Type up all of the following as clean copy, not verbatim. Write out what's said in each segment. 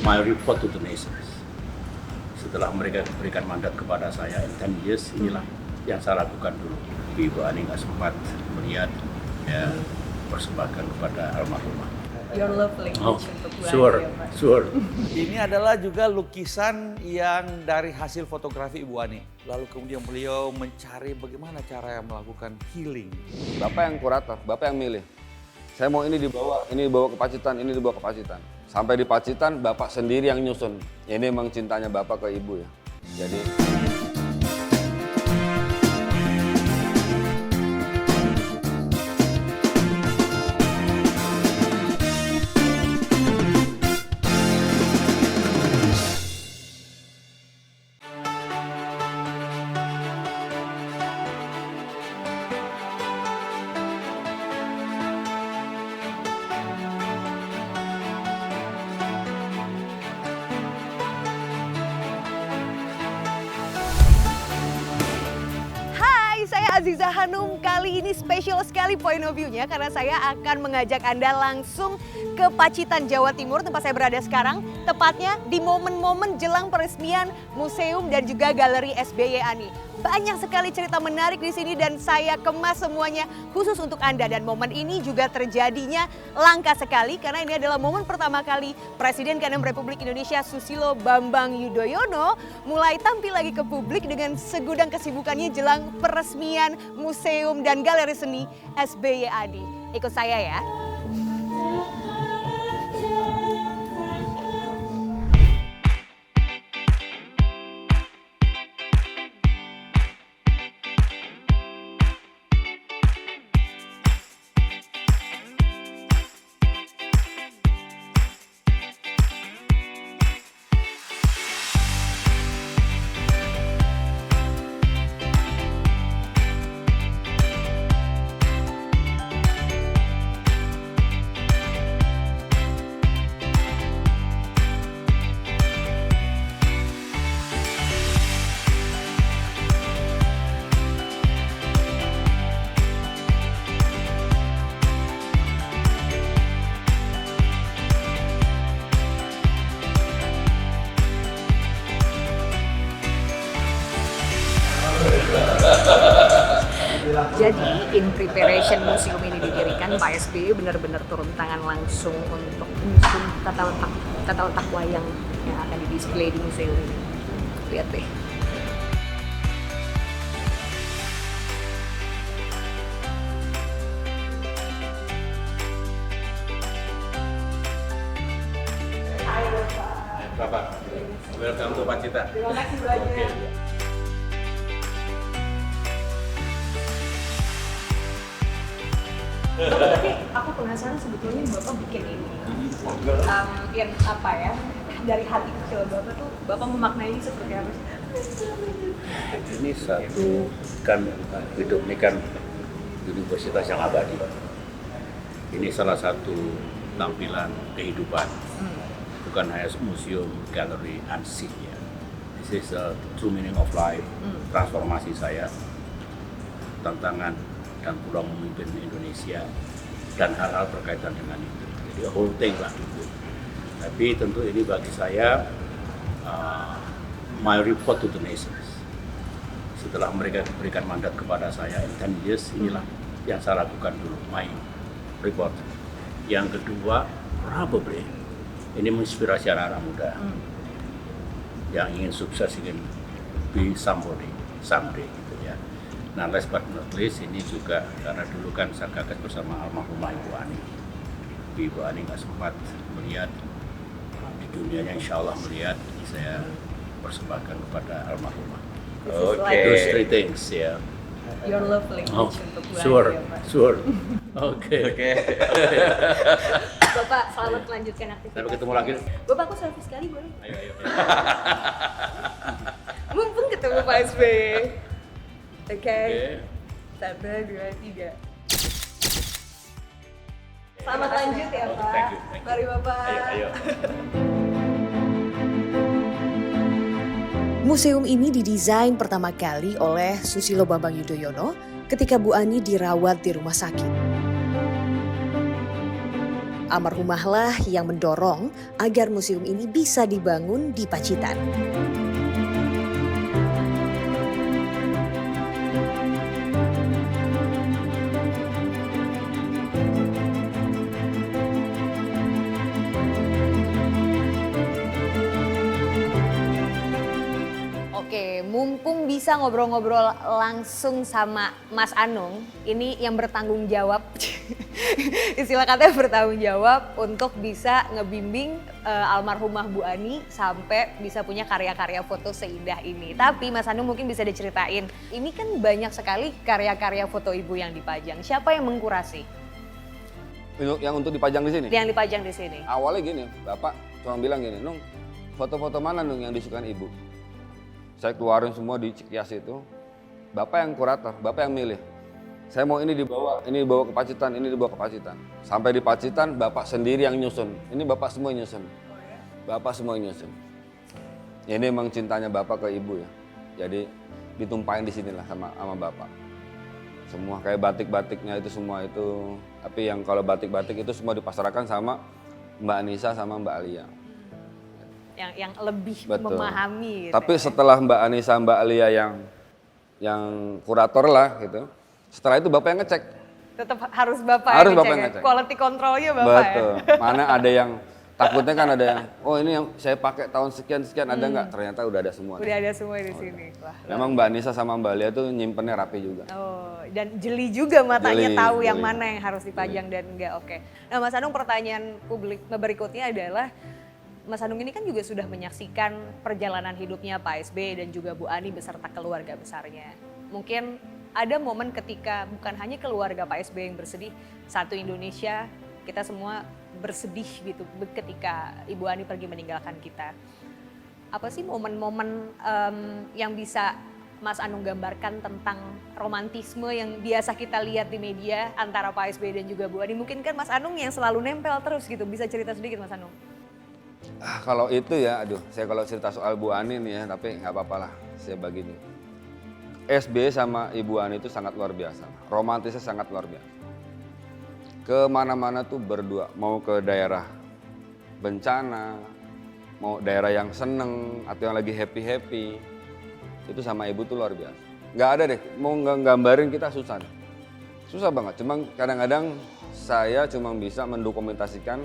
My report to the nations. Setelah mereka berikan mandat kepada saya in 10 years, inilah yang saya lakukan dulu. Ibu Ani nggak sempat melihat, ya, persembahkan kepada almarhumah. Your love language untuk Bu Sure, Ani ya, Pak. sure. Ini adalah juga lukisan yang dari hasil fotografi Ibu Ani. Lalu kemudian beliau mencari bagaimana cara melakukan healing. Bapak yang kurator, Bapak yang milih. Saya mau ini dibawa ke Pacitan, ini dibawa ke Pacitan. Sampai di Pacitan, Bapak sendiri yang nyusun. Ini memang cintanya Bapak ke Ibu ya. Jadi Saya Aziza Hanum, kali ini spesial sekali point of view-nya karena saya akan mengajak Anda langsung ke Pacitan, Jawa Timur, tempat saya berada sekarang. Tepatnya di momen-momen jelang peresmian museum dan juga galeri SBY Ani. Banyak sekali cerita menarik di sini dan saya kemas semuanya khusus untuk Anda. Dan momen ini juga terjadinya langka sekali karena ini adalah momen pertama kali Presiden ke-6 Republik Indonesia Susilo Bambang Yudhoyono mulai tampil lagi ke publik dengan segudang kesibukannya jelang peresmian museum dan galeri seni SBY Ani. Ikut saya ya. Jadi in preparation museum ini didirikan, Pak SBY benar-benar turun tangan langsung untuk menyusun tata letak wayang yang akan di-display di museum ini. Lihat deh. Bapak, welcome to Pacitan. Terima kasih banyak. Tapi aku penasaran sebetulnya Bapak bikin ini. Yang apa ya? Dari hati kecil Bapak tuh, Bapak memaknai seperti apa sih? Ini satu kan hidup ini kan universitas yang abadi. Ini salah satu tampilan kehidupan, bukan hanya museum, galeri, ansih ya. This is a true meaning of life, transformasi saya, tantangan dan pulang memimpin Indonesia dan hal-hal berkaitan dengan itu. Jadi a whole thing lah itu. Tapi tentu ini bagi saya my report to the nations. Setelah mereka berikan mandat kepada saya in 10 years, inilah yang saya lakukan dulu, my report. Yang kedua, probably ini menginspirasi anak-anak muda yang ingin sukses, ingin be somebody, someday gitu ya. Nah, last but not least, ini juga karena dulu kan saya gagas bersama almarhumah Ibu Ani. Ibu Ani nggak sempat melihat di dunianya, insya Allah melihat, saya persembahkan kepada almarhumah. Those three things ya. Your love language untuk Bu Ani Sure, ya, Pak. sure. Oke. Bapak selamat melanjutkan aktivitas. Sampai ketemu lagi. Bapak aku selfie sekali boleh? Ayo. Mumpung ketemu Pak SBY. Oke. 1, 2, 3. Selamat lanjut ya Pak. Thank you. Mari Bapak. Ayo. Museum ini didesain pertama kali oleh Susilo Bambang Yudhoyono ketika Bu Ani dirawat di rumah sakit. almarhumahlah yang mendorong agar museum ini bisa dibangun di Pacitan. Oke, mumpung bisa ngobrol-ngobrol langsung sama Mas Anung, ini yang bertanggung jawab, istilah katanya bertanggung jawab untuk bisa ngebimbing almarhumah Bu Ani sampai bisa punya karya-karya foto seindah ini. Tapi Mas Anung mungkin bisa diceritain, ini kan banyak sekali karya-karya foto Ibu yang dipajang. Siapa yang mengkurasi? Yang untuk dipajang di sini? Yang dipajang di sini. Awalnya gini, Bapak cuma bilang gini, Nung, foto-foto mana Nung yang disukai Ibu? Saya keluarin semua di Cikias itu. Bapak yang kurator, Bapak yang milih. Saya mau ini dibawa ke Pacitan, ini dibawa ke Pacitan. Sampai di Pacitan, Bapak sendiri yang nyusun. Ini Bapak semua yang nyusun. Bapak semua yang nyusun. Ya, ini memang cintanya Bapak ke Ibu ya. Jadi ditumpahin di sinilah sama Bapak. Semua kayak batik-batiknya itu semua itu. Tapi yang kalau batik-batik itu semua dipasrahkan sama Mbak Anissa sama Mbak Alia. Yang lebih Betul. memahami gitu. Tapi setelah Mbak Anissa, Mbak Alia yang kurator lah gitu. Setelah itu Bapak yang ngecek. Tetap harus Bapak Harus yang Bapak yang ngecek. ngecek. Quality controlnya Bapak Betul. ya. Mana ada yang takutnya kan ada yang, oh ini yang saya pakai tahun sekian ada nggak? Ternyata udah ada semua. Udah ada semua di sini. Wah. Memang Mbak Anissa sama Mbak Alia tuh nyimpennya rapi juga. Oh, dan jeli juga matanya Jeli, tahu yang jeli. mana yang harus dipajang dan enggak. Oke. Nah, Mas Anung, pertanyaan publik berikutnya adalah Mas Anung ini kan juga sudah menyaksikan perjalanan hidupnya Pak SB dan juga Bu Ani beserta keluarga besarnya. Mungkin ada momen ketika bukan hanya keluarga Pak SB yang bersedih, satu Indonesia kita semua bersedih gitu ketika Ibu Ani pergi meninggalkan kita. Apa sih momen-momen yang bisa Mas Anung gambarkan tentang romantisme yang biasa kita lihat di media antara Pak SB dan juga Bu Ani? Mungkin kan Mas Anung yang selalu nempel terus gitu, bisa cerita sedikit Mas Anung? Kalau itu ya, aduh, saya kalau cerita soal Bu Ani nih ya, tapi nggak apa-apa lah, saya begini. SB sama Ibu Ani itu sangat luar biasa, romantisnya sangat luar biasa. Kemana-mana tuh berdua, mau ke daerah bencana, mau daerah yang seneng atau yang lagi happy-happy, itu sama Ibu tuh luar biasa. Nggak ada deh, mau nggambarin kita susah deh. Susah banget, cuma kadang-kadang saya cuma bisa mendokumentasikan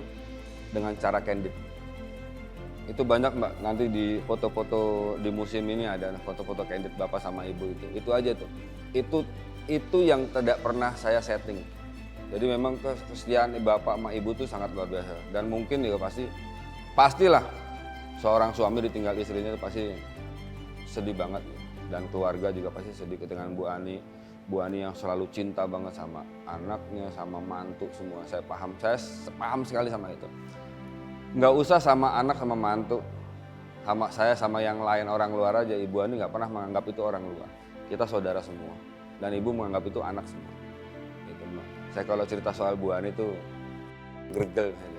dengan cara candid. Itu banyak Mbak, nanti di foto-foto di museum ini ada foto-foto candid Bapak sama Ibu itu aja tuh. Itu yang tidak pernah saya setting. Jadi memang kesetiaan Bapak sama Ibu tuh sangat luar biasa. Dan mungkin juga pastilah seorang suami ditinggal istrinya itu pasti sedih banget. Dan keluarga juga pasti sedih dengan Bu Ani. Bu Ani yang selalu cinta banget sama anaknya, sama mantu semua. Saya paham sekali sama itu. Nggak usah sama anak sama mantu, sama saya sama yang lain orang luar aja. Ibu Ani nggak pernah menganggap itu orang luar. Kita saudara semua. Dan Ibu menganggap itu anak semua. Gitu, Mbak. Saya kalau cerita soal Bu Ani itu gregel saja.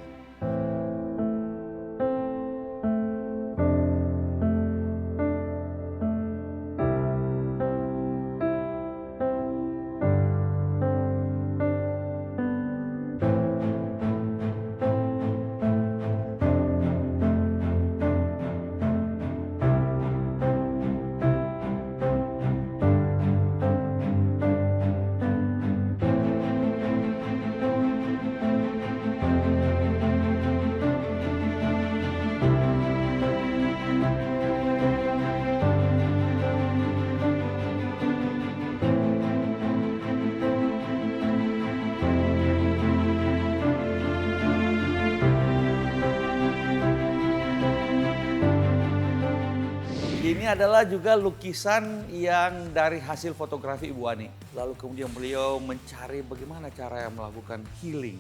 Ini adalah juga lukisan yang dari hasil fotografi Ibu Ani. Lalu kemudian beliau mencari bagaimana cara melakukan healing.